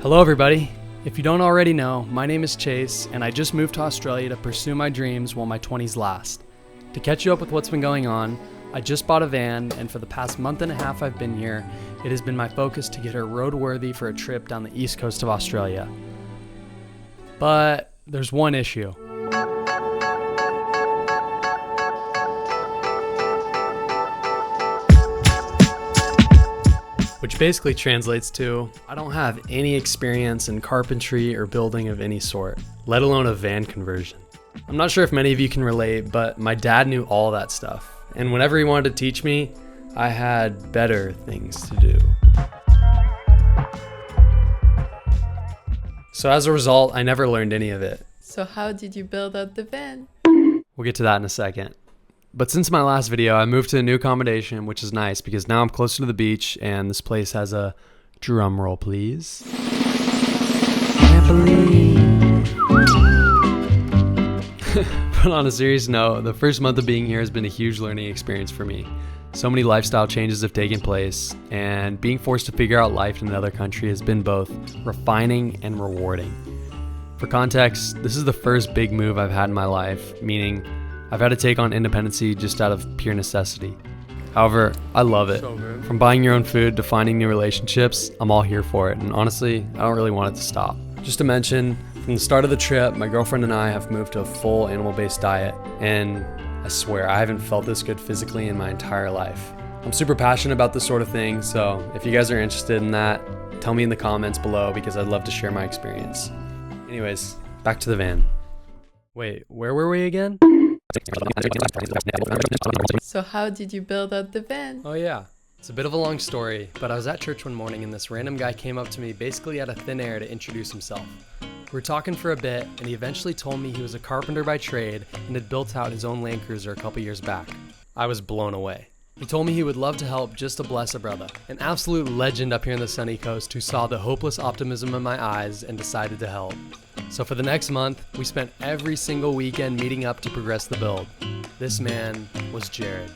Hello everybody. If you don't already know, my name is Chase and I just moved to Australia to pursue my dreams while my 20s last. To catch you up with what's been going on, I just bought a van and for the past month and a half I've been here, it has been my focus to get her roadworthy for a trip down the east coast of Australia. But there's one issue. Which basically translates to, I don't have any experience in carpentry or building of any sort, let alone a van conversion. I'm not sure if many of you can relate, but my dad knew all that stuff. And whenever he wanted to teach me, I had better things to do. So as a result, I never learned any of it. So how did you build out the van? We'll get to that in a second. But since my last video, I moved to a new accommodation, which is nice because now I'm closer to the beach and this place has a drum roll, please. But on a serious note, the first month of being here has been a huge learning experience for me. So many lifestyle changes have taken place, and being forced to figure out life in another country has been both refining and rewarding. For context, this is the first big move I've had in my life, meaning I've had to take on independency just out of pure necessity. However, I love it. From buying your own food to finding new relationships, I'm all here for it, and honestly, I don't really want it to stop. Just to mention, from the start of the trip, my girlfriend and I have moved to a full animal-based diet, and I swear I haven't felt this good physically in my entire life. I'm super passionate about this sort of thing, so if you guys are interested in that, tell me in the comments below because I'd love to share my experience. Anyways, back to the van. Wait, where were we again? So how did you build out the van? Oh yeah, it's a bit of a long story, but I was at church one morning and this random guy came up to me basically out of thin air to introduce himself. We were talking for a bit and he eventually told me he was a carpenter by trade and had built out his own Land Cruiser a couple years back. I was blown away. He told me he would love to help just to bless a brother, an absolute legend up here in the sunny coast who saw the hopeless optimism in my eyes and decided to help. So for the next month, we spent every single weekend meeting up to progress the build. This man was Jared.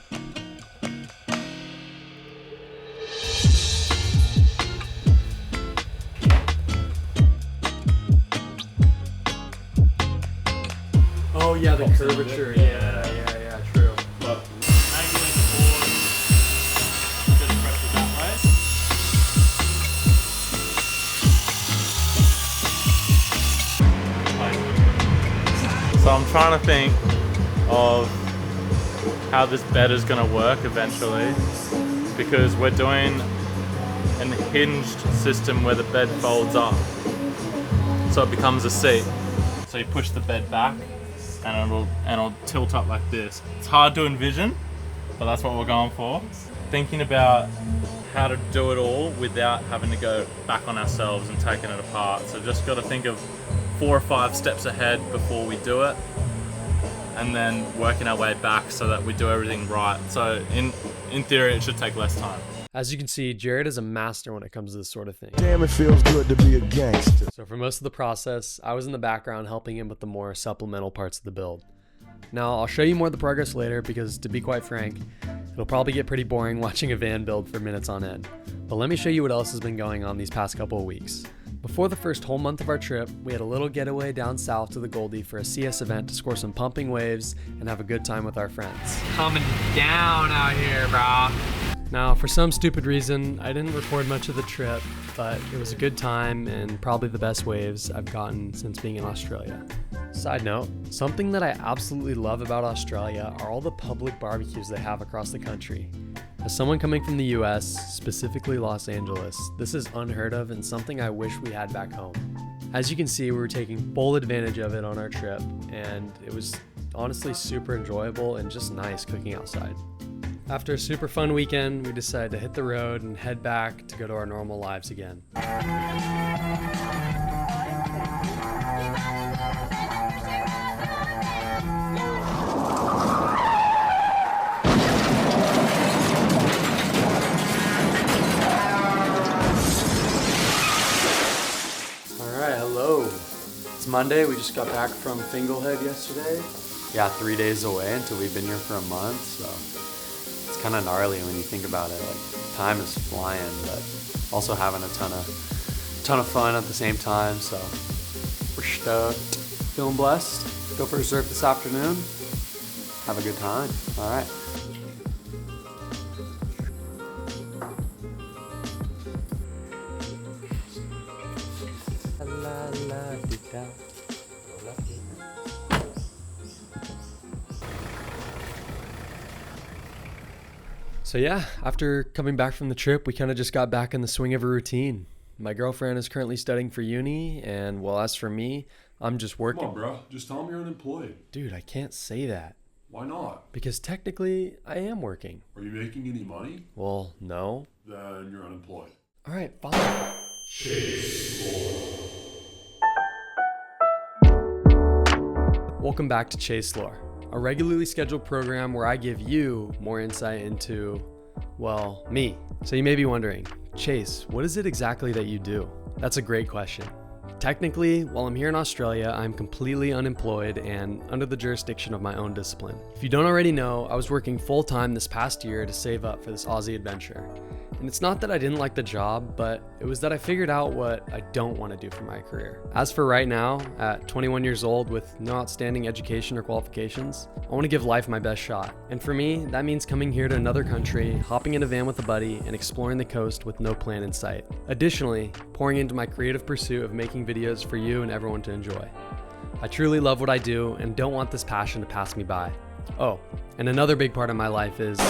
Oh yeah, the curvature, yeah, true. But angling the board, just press it that way. So I'm trying to think of how this bed is going to work eventually, because we're doing an hinged system where the bed folds up, so it becomes a seat. So you push the bed back and it'll tilt up like this. It's hard to envision, but that's what we're going for. Thinking about how to do it all without having to go back on ourselves and taking it apart. So just got to think of 4 or 5 steps ahead before we do it, and then working our way back so that we do everything right. So in theory, it should take less time. As you can see, Jared is a master when it comes to this sort of thing. Damn, it feels good to be a gangster. So for most of the process, I was in the background helping him with the more supplemental parts of the build. Now, I'll show you more of the progress later because, to be quite frank, it'll probably get pretty boring watching a van build for minutes on end. But let me show you what else has been going on these past couple of weeks. Before the first whole month of our trip, we had a little getaway down south to the Goldie for a CS event to score some pumping waves and have a good time with our friends. Coming down out here, bro. Now, for some stupid reason, I didn't record much of the trip, but it was a good time and probably the best waves I've gotten since being in Australia. Side note, something that I absolutely love about Australia are all the public barbecues they have across the country. As someone coming from the US, specifically Los Angeles, this is unheard of and something I wish we had back home. As you can see, we were taking full advantage of it on our trip, and it was honestly super enjoyable and just nice cooking outside. After a super fun weekend, we decided to hit the road and head back to go to our normal lives again. Alright, hello. It's Monday, we just got back from Finglehead yesterday. Yeah, 3 days away until we've been here for a month, so it's kind of gnarly when you think about it. Like, time is flying, but also having a ton of ton of fun at the same time, so we're stoked. Feeling blessed. Go for a surf this afternoon. Have a good time. All right. So yeah, after coming back from the trip, we kind of just got back in the swing of a routine. My girlfriend is currently studying for uni, and well, as for me, I'm just working. Come on, bro. Just tell them you're unemployed. Dude, I can't say that. Why not? Because technically, I am working. Are you making any money? Well, no. Then you're unemployed. All right, fine. Welcome back to Chase Lore, a regularly scheduled program where I give you more insight into, well, me. So you may be wondering, Chase, what is it exactly that you do? That's a great question. Technically, while I'm here in Australia, I'm completely unemployed and under the jurisdiction of my own discipline. If you don't already know, I was working full-time this past year to save up for this Aussie adventure. And it's not that I didn't like the job, but it was that I figured out what I don't want to do for my career. As for right now, at 21 years old with no outstanding education or qualifications, I want to give life my best shot. And for me, that means coming here to another country, hopping in a van with a buddy, and exploring the coast with no plan in sight. Additionally, pouring into my creative pursuit of making videos for you and everyone to enjoy. I truly love what I do and don't want this passion to pass me by. Oh, and another big part of my life is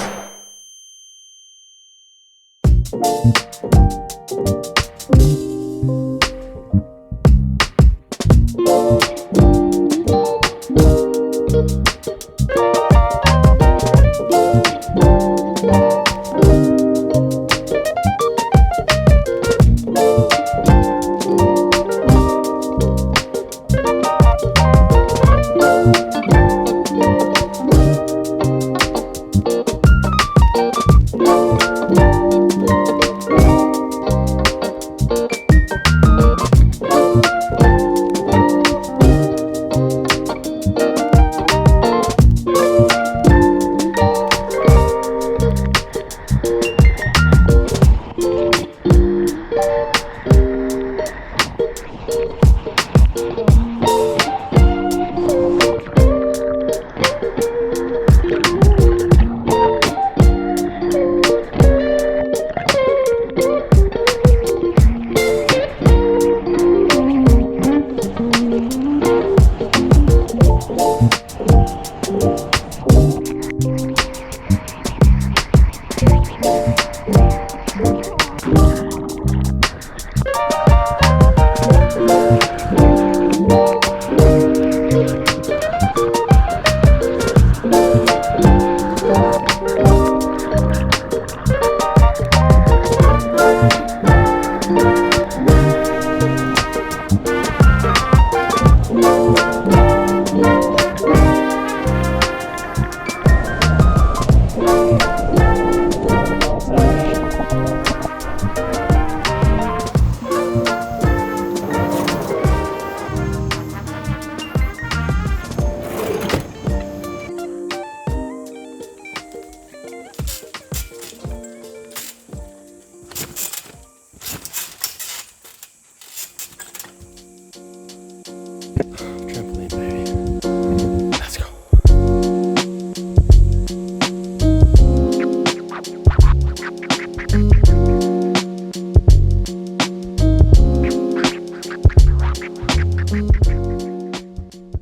trampoline, baby. Let's go.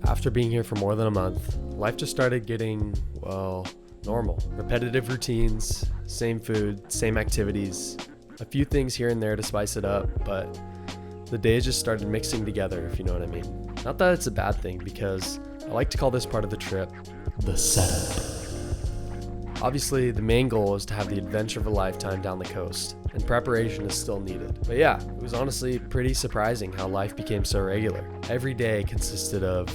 After being here for more than a month, life just started getting, well, normal. Repetitive routines, same food, same activities, a few things here and there to spice it up, but the days just started mixing together, if you know what I mean. Not that it's a bad thing, because I like to call this part of the trip the setup. Obviously, the main goal is to have the adventure of a lifetime down the coast, and preparation is still needed. But yeah, it was honestly pretty surprising how life became so regular. Every day consisted of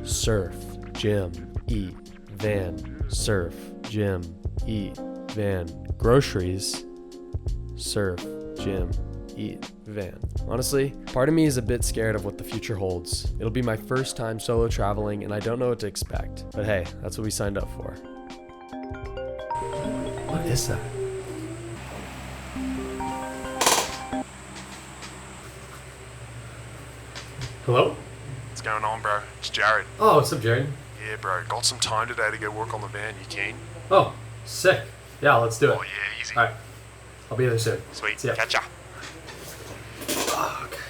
surf, gym, eat, van, surf, gym, eat, van, groceries, surf, gym, eat, van. Honestly, part of me is a bit scared of what the future holds. It'll be my first time solo traveling and I don't know what to expect. But hey, that's what we signed up for. What is that? Hello? What's going on, bro? It's Jared. Oh, what's up, Jared? Yeah, bro. Got some time today to go work on the van. You keen? Oh, sick. Yeah, let's do it. Oh, yeah, easy. All right. I'll be there soon. Sweet. See ya. Catch ya. Okay.